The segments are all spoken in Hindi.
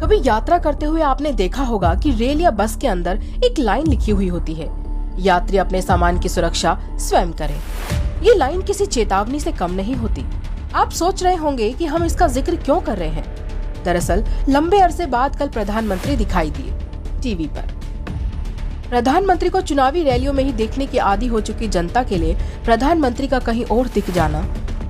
कभी यात्रा करते हुए आपने देखा होगा कि रेल या बस के अंदर एक लाइन लिखी हुई होती है, यात्री अपने सामान की सुरक्षा स्वयं करें। ये लाइन किसी चेतावनी से कम नहीं होती। आप सोच रहे होंगे कि हम इसका जिक्र क्यों कर रहे हैं। दरअसल लंबे अरसे बाद कल प्रधानमंत्री दिखाई दिए टीवी पर। प्रधानमंत्री को चुनावी रैलियों में ही देखने की आदी हो चुकी जनता के लिए प्रधानमंत्री का कहीं और दिख जाना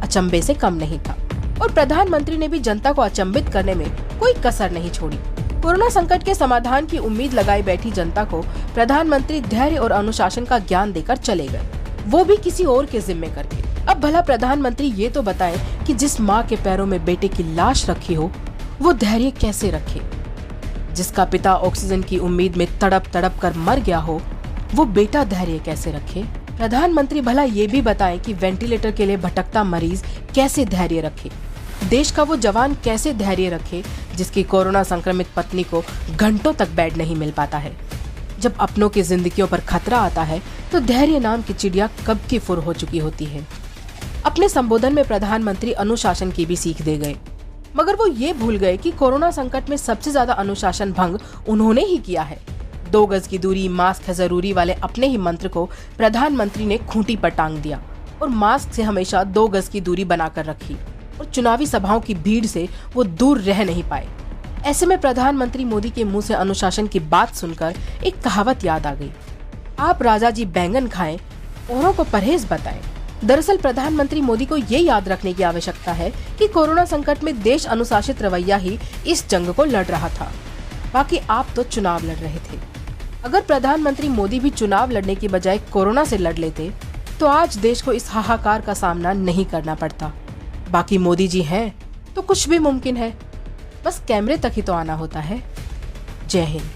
अचंभे से कम नहीं था, और प्रधानमंत्री ने भी जनता को अचंभित करने में कोई कसर नहीं छोड़ी। कोरोना संकट के समाधान की उम्मीद लगाई बैठी जनता को प्रधानमंत्री धैर्य और अनुशासन का ज्ञान देकर चले गए, वो भी किसी और के जिम्मे करके। अब भला प्रधानमंत्री ये तो बताएं कि जिस माँ के पैरों में बेटे की लाश रखी हो, वो धैर्य कैसे रखे। जिसका पिता ऑक्सीजन की उम्मीद में तड़प तड़प कर मर गया हो, वो बेटा धैर्य कैसे रखे। प्रधानमंत्री भला ये भी बताएं कि वेंटिलेटर के लिए भटकता मरीज कैसे धैर्य रखे। देश का वो जवान कैसे धैर्य रखे जिसकी कोरोना संक्रमित पत्नी को घंटों तक बेड नहीं मिल पाता है। जब अपनों की जिंदगियों पर खतरा आता है तो धैर्य नाम की चिड़िया कब की फुर हो चुकी होती है। अपने संबोधन में प्रधानमंत्री अनुशासन की भी सीख दे गए, मगर वो ये भूल गए कि कोरोना संकट में सबसे ज्यादा अनुशासन भंग उन्होंने ही किया है। 2 गज की दूरी, मास्क है जरूरी वाले अपने ही मंत्र को प्रधानमंत्री ने खूंटी पर टांग दिया और मास्क से हमेशा 2 गज की दूरी बनाकर रखी, और चुनावी सभाओं की भीड़ से वो दूर रह नहीं पाए। ऐसे में प्रधानमंत्री मोदी के मुंह से अनुशासन की बात सुनकर एक कहावत याद आ गई, आप राजा जी बैंगन खाएं, औरों को परहेज बताएं। दरअसल प्रधानमंत्री मोदी को ये याद रखने की आवश्यकता है कि कोरोना संकट में देश अनुशासित रवैया ही इस जंग को लड़ रहा था, बाकी आप तो चुनाव लड़ रहे थे। अगर प्रधानमंत्री मोदी भी चुनाव लड़ने की बजाय कोरोना से लड़ लेते तो आज देश को इस हाहाकार का सामना नहीं करना पड़ता। बाकी मोदी जी हैं तो कुछ भी मुमकिन है, बस कैमरे तक ही तो आना होता है। जय हिंद।